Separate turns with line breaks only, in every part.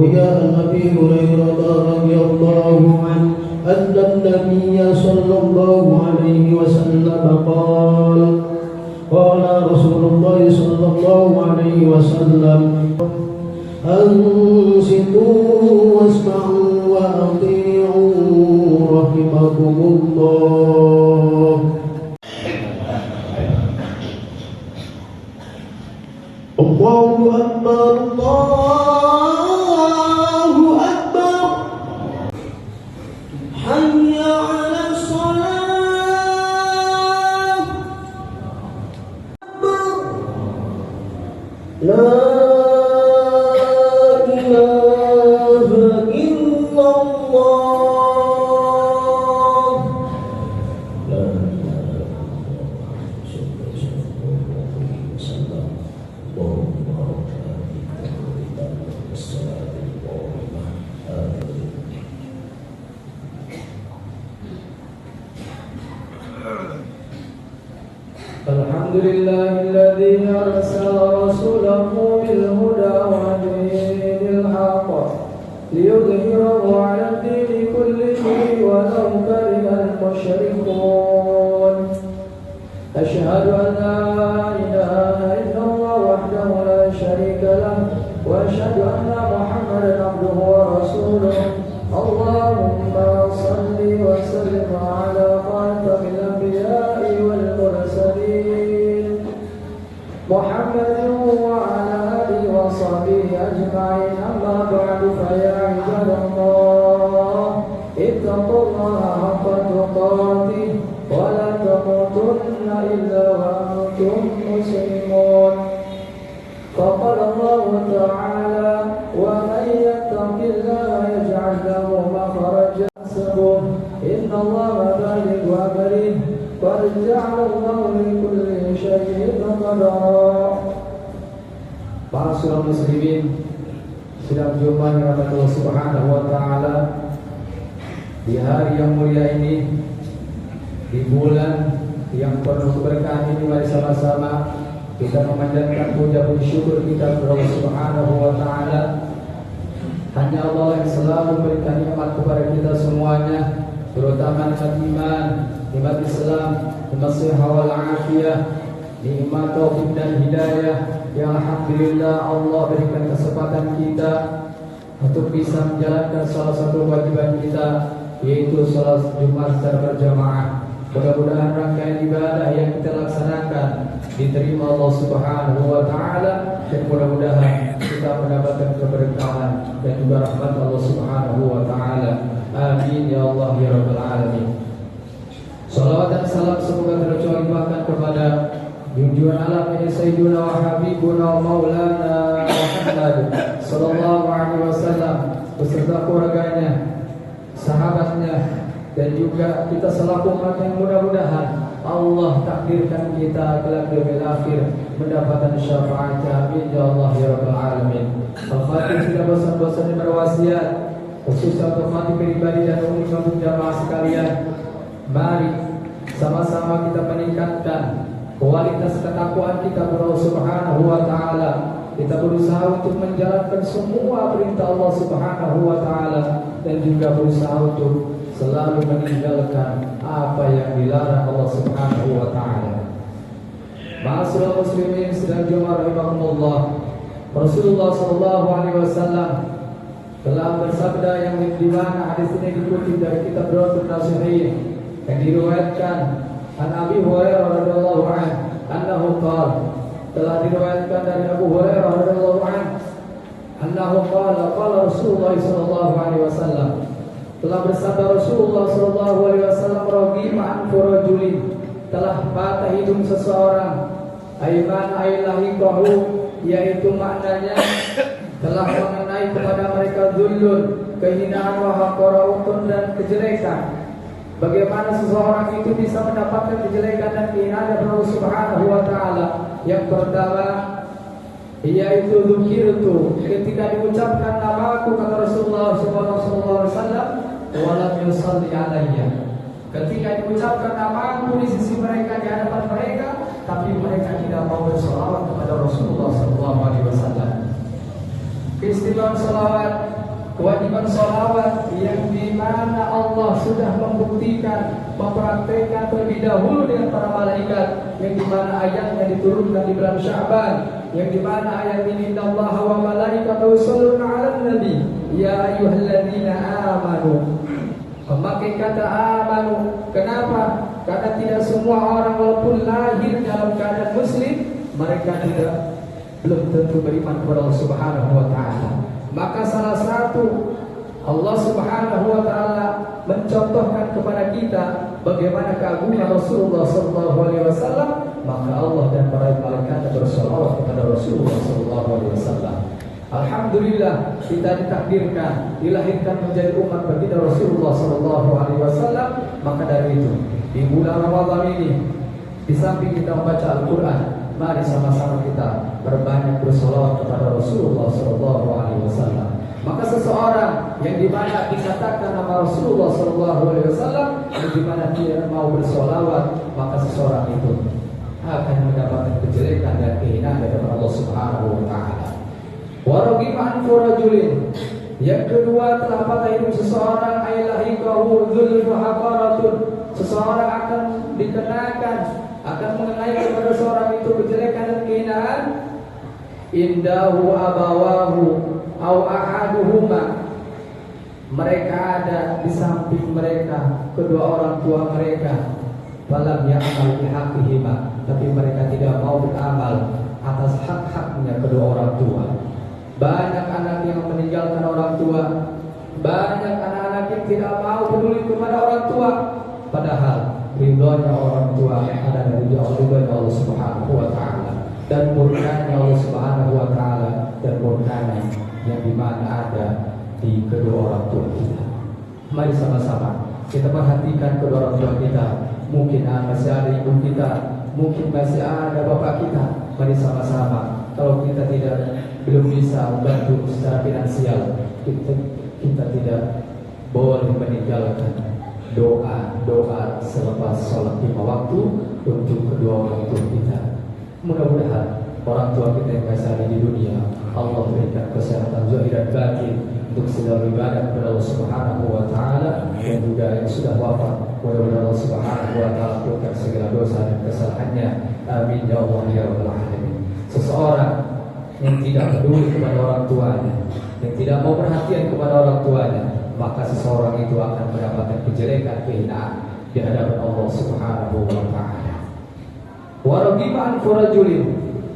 روي عن أبي هريرة رضي الله عنه أن النبي صلى الله عليه وسلم قال رسول الله صلى الله عليه وسلم أنصتوا واسمعوا وأطيعوا رحمكم الله. الله أكبر الله أكبر حي على الصلاة لا إله إلا الله لا
Alhamdulillahilladzi arsala rasulahu bil huda wa dinil haqq liyudhhirahu 'ala ad-dini kullihi walau karihal musyrikun. Asyhadu an la ilaha illallah wahdahu la syarika lahu wa asyhadu anna Muhammadan 'abduhu wa rasuluh. Allahumma shalli wa sallim 'ala khatamil anbiya'i wal mursalin Muhammadin wa 'ala alihi wa sahbihi ajma'in. Amma ba'du, fa ya 'ibadallah ittaqullaha haqqa tuqatih wa la tamutunna illa wa antum muslimun. Faqala Allah ta'ala wa man yattaqillaha yaj'al lahu makhrajan inna Allaha balighu amrihi qad ja'ala Allahu li kulli syai'in qadara. Para saudara muslimin sedang berjumpa dengan Allah Subhanahu wa taala di hari yang mulia ini, di bulan yang penuh keberkahan ini. Mari sama-sama kita memanjatkan puja puji syukur kita kepada Allah Subhanahu wa taala. Hanya Allah yang selalu memberikan nikmat kepada kita semuanya, terutama nikmat iman, nikmat Islam, nikmat sehat wal afiyah, nikmat taufik dan hidayah. Ya alhamdulillah, Allah berikan kesempatan kita untuk bisa menjalankan salah satu kewajiban kita, yaitu salat Jumat secara berjamaah. Mudah-mudahan rangkaian ibadah yang kita laksanakan diterima Allah Subhanahu wa taala, dan mudah-mudahan kita mendapatkan keberkahan dan juga rahmat Allah Subhanahu wa taala. Amin ya Allah ya rabbal alamin. Salawat dan salam semoga tercurahkan kepada junjungan alam ini Sayyiduna wa Habibuna wa Maulana Muhammad sallallahu alaihi wasallam beserta keluarganya, sahabatnya, dan juga kita selaku umat yang mudah-mudahan Allah takdirkan kita kelak di akhir mendapatkan syafaatnya. Amin ya Allah ya rabbal alamin. Al-Fatihah tidak bosan-bosan berwasiat, khususnya untuk mati pribadi dan umum untuk jamaah sekalian. Mari sama-sama kita meningkatkan kualitas ketakwaan kita kepada Allah Subhanahu wa taala. Kita berusaha untuk menjalankan semua perintah Allah Subhanahu wa taala dan juga berusaha untuk selalu meninggalkan apa yang dilarang Allah Subhanahu wa taala. Ma'asyiral muslimin sedang jemaah rahimakumullah. Rasulullah sallallahu alaihi wasallam telah bersabda yang di mana hadis ini dikutip dari kitab Rawatun Nasihin yang diriwayatkan an Abi Hurairah radhiyallahu anhu telah diriwayatkan dari Abu Hurairah radhiyallahu anhu qala Rasulullah sallallahu alaihi wasallam telah bersabda Rasulullah sallallahu alaihi wasallam raghima an rajulin telah patah hidung seseorang aiman ailahiqahu, yaitu maknanya telah mengenai kepada mereka zulun, kehinaan, wa haqarautun, dan kejelekan. Bagaimana seseorang itu bisa mendapatkan kejelekan dan kehinaan dari Allah Subhanahu wa taala? Yang pertama yaitu dzukirtu, ketika diucapkan namaku, kata Rasulullah sallallahu alaihi wasallam, walam yusalli alayya, ketika diucapkan namaku di sisi mereka, di hadapan mereka, tapi mereka tidak mau bersolawat kepada Rasulullah sallallahu alaihi wasallam. Keistimewaan salawat, kewajiban salawat yang dimana Allah sudah membuktikan, mempraktekkan terlebih dahulu dengan para malaikat, yang dimana ayatnya diturunkan di bulan Sya'ban, yang dimana ayat ini innallaha wa malaikatahu yusholluna 'alan nabi ya ayyuhalladzina amanu. Memakai kata amanu, kenapa? Karena tidak semua orang walaupun lahir dalam keadaan muslim, mereka belum tentu beriman kepada Allah Subhanahu wa taala. Maka salah satu Allah Subhanahu wa taala mencontohkan kepada kita bagaimana keagungan Rasulullah sallallahu alaihi wasallam, maka Allah dan para malaikat bersolawat kepada Rasulullah sallallahu alaihi wasallam. Alhamdulillah kita ditakdirkan dilahirkan menjadi umat baginda Rasulullah sallallahu alaihi wasallam. Maka dari itu di bulan Ramadan ini, di samping kita membaca Al-Quran, mari sama-sama kita berbanyak bersolawat kepada Rasulullah sallallahu alaihi wasallam. Maka seseorang yang dimana dikatakan nama Rasulullah sallallahu alaihi wasallam, yang dimana dia mau bersolawat, maka seseorang itu akan mendapatkan kejelekan dan kehinaan dari Allah Subhanahu wa taala. Waragiman furajulin, yang kedua telah patah hidup seseorang ailahikahu dzul haqaratun, seseorang akan dikenakan, akan mengenai kepada seorang itu kejelekan dan kehinaan. Indahu abawahu au ahaduhuma, mereka ada di samping mereka kedua orang tua mereka, falam ya'mal bihaqihima, tapi mereka tidak mau beramal atas hak-haknya kedua orang tua. Banyak anak yang meninggalkan orang tua, banyak anak-anak yang tidak mau peduli kepada orang tua, padahal ridhonya orang tua ada dari ridhonya Allah Subhanahu wa taala, dan murkanya Allah Subhanahu wa taala, dan murkanya yang dimana ada di kedua orang tua kita. Mari sama-sama kita perhatikan kedua orang tua kita. Mungkin masih ada ibu kita, mungkin masih ada bapak kita. Mari sama-sama, kalau kita belum bisa membantu secara finansial, kita tidak boleh meninggalkan doa selepas sholat 5 waktu untuk kedua orang tua kita. Mudah-mudahan orang tua kita yang masih ada di dunia, Allah berikan kesehatan zahir dan batin untuk selalu ibadah kepada Allah Subhanahu wa taala, dan juga yang sudah wafat, mudah-mudahan Allah Subhanahu wa taala ampunkan segala dosa dan kesalahannya. Amin ya Allah ya rabbal alamin. Seseorang yang tidak peduli kepada orang tuanya, yang tidak mau perhatian kepada orang tuanya, maka seseorang itu akan mendapatkan kejelekan, kehinaan di hadapan Allah Subhanahu wa taala. Waragiman furajulin,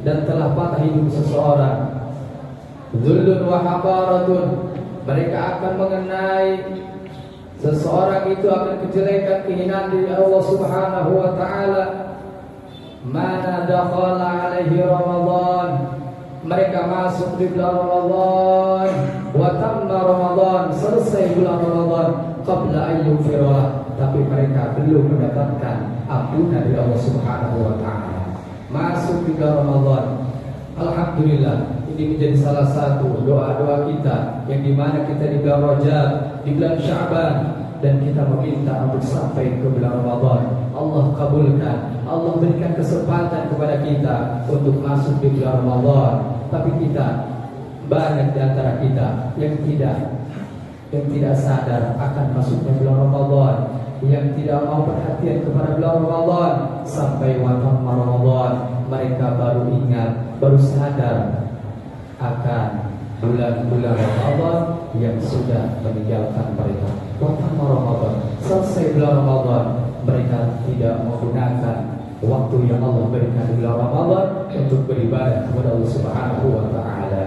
dan telah patah hidup seseorang, zullun wa haqaratun, mereka akan mengenai seseorang itu akan kejelekan, kehinaan di Allah Subhanahu wa taala. Mana dakhala alaihi Ramadan, mereka masuk di bulan Ramadan, wa tamma Ramadan, selesai bulan Ramadan, qabla ayyufirah, tapi mereka belum mendapatkan ampunan dari Allah Subhanahu wa taala. Masuk di bulan Ramadan, alhamdulillah, ini menjadi salah satu doa-doa kita, yang dimana kita di bulan Rajab, di bulan Sya'ban, dan kita meminta untuk sampai ke bulan Ramadan. Allah kabulkan, Allah berikan kesempatan kepada kita untuk masuk di bulan Ramadan. Tapi kita, banyak di antara kita yang tidak sadar akan masuknya bulan Ramadan, yang tidak mau perhatian kepada bulan Ramadan. Sampai waktu Ramadan mereka baru ingat, baru sadar akan bulan-bulan Ramadan yang sudah meninggalkan mereka. Waktu Ramadan, selesai bulan Ramadan, mereka tidak menggunakan waktu yang Allah berikan di bulan Ramadan untuk beribadah kepada Allah Subhanahu wa taala.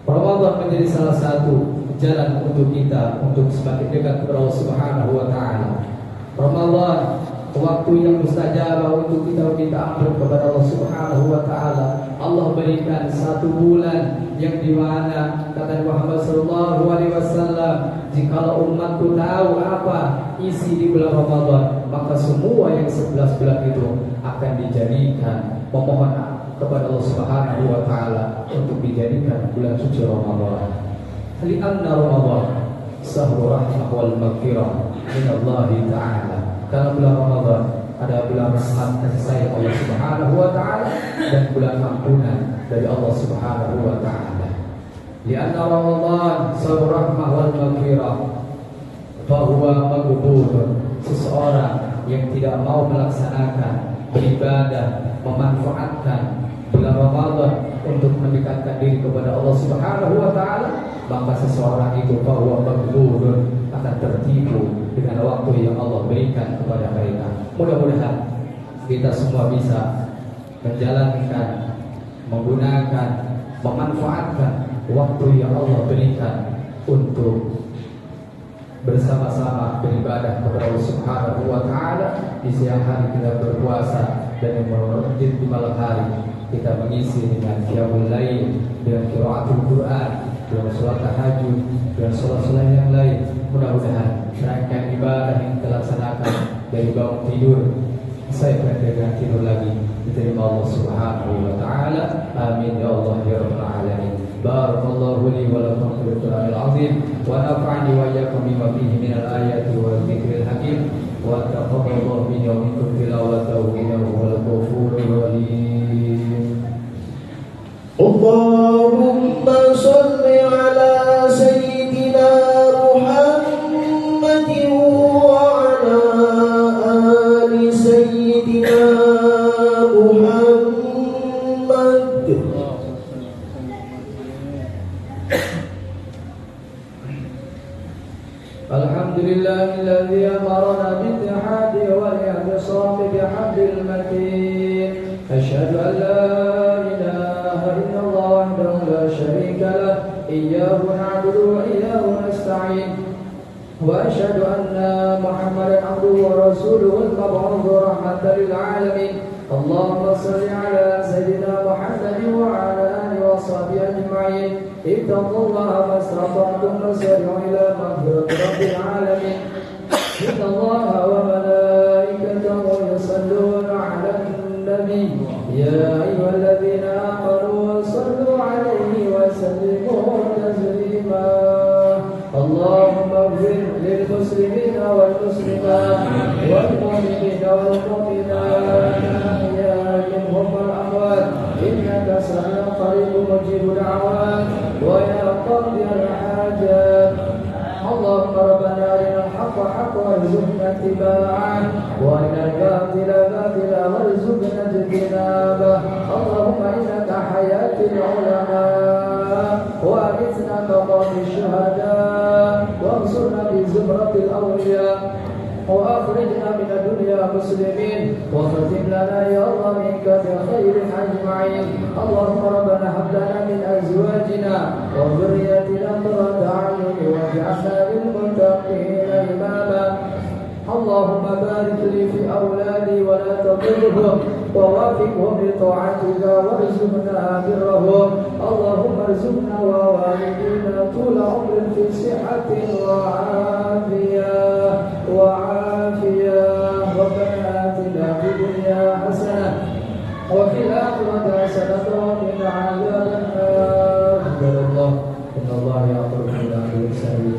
Ramadan menjadi salah satu jalan untuk kita untuk semakin dekat kepada Allah Subhanahu wa taala. Ramadan waktu yang mustajabah untuk kita meminta ampun kepada Allah Subhanahu wa taala. Allah berikan 1 bulan yang dimana kata Muhammad sallallahu alaihi wasallam, jikalau umatku tahu apa isi di bulan Ramadan, maka semua yang 11 bulan itu akan dijadikan memohon kepada Allah Subhanahu wa taala untuk dijadikan bulan suci Ramadan. Li'anna Ramadan sahru rahmah wal maghfirah min Allah taala. Karena bulan Ramadan ada bulan rahmat kasih sayang Allah Subhanahu wa taala dan bulan ampunan dari Allah Subhanahu wa taala. Lianna Ramadan syahrul rahmah wal maghfirah, fahuwa maghfurun. Seseorang yang tidak mau melaksanakan beribadah, memanfaatkan bulan Ramadan untuk mendekatkan diri kepada Allah Subhanahu wa taala, maka seseorang itu fahuwa maghfurun, akan tertipu dengan waktu yang Allah berikan kepada mereka. Mudah-mudahan kita semua bisa menjalankan, menggunakan, memanfaatkan waktu yang Allah berikan untuk bersama-sama beribadah kepada Allah Subhanahu wa taala. Di siang hari kita berpuasa, dan di malam hari kita mengisi dengan qiyamul lail, dengan qiraatul Quran, dengan salat tahajud, dengan salat-salat yang lain. Mudah-mudahan rangkaian ibadah yang kita laksanakan dari bangun tidur sampai dengan tidur lagi diterima Allah Subhanahu wa taala. Amin ya Allah ya rabbal alamin. Barakallahu li wa lakum fil Qur'anil azim, wa nafa'ani wa iyyakum bima fihi minal ayati wal dzikril hakim, wa taqabbalallahu minni wa minkum tilawatahu innahu huwal ghafurur rahim.
Allahumma shalli ala sayyidina Muhammadin wa ala ali sayyidina Muhammad.
Alhamdulillahilladzi amarna bittihadi wal i'tisami bihablil matin. Asyhadu an la ilaha illallah wahdahu la syarika lah, iyyahu na'budu wa iyyahu nasta'in. Wa asyhadu anna Muhammadan abduhu wa rasuluhu al-mab'uutsu rahmatan lil 'alamin. Allahumma shalli ala sayyidina Muhammadin wa ala alihi wa sahbihi ajma'in. Ittaqullaha mastata'tum wasari'u ila maghfirati rabbil 'alamin. Innallaha wa malaikatahu yusalluna 'alan nabi. Ya ayyuhalladzina amanu sallu 'alaihi wa sallimu taslima. Allahumma ighfir lil muslimina wal muslimat wal mu'minina wal mu'minat minhum wal amwat, innaka sami'un qaribun mujibud da'awat wa ya qadiyal hajat. Allahumma rabbana arinal haqqa haqqan warzuqna ittiba'ah wa arinal batila batila warzuqna ijtinabah. Allahumma innaka hayatul ulama wa aghithna maqami syuhada wa ansurna bi zumratil awliya wa akhrijna min ad-dunya muslimin wa khatim lana ya Allah minka bi khairin ajma'in. Allahumma rabbana hab lana min azwajina wa dhurriyyatina qurrata a'yun waj'alna lil muttaqina imama. Allahumma barik li fi awladi wa la tadhurhum wa wafiqhum li ta'atika warzuqna birrahum. Allahumma arzuqna wa walidina tula umrin fi sihhatin wa afiyah wa afiyah. Rabbana atina fid dunya hasanah wa fil akhirati hasanah wa qina 'adzaban nar. Innallaha ya'muru bil 'adli wal ihsani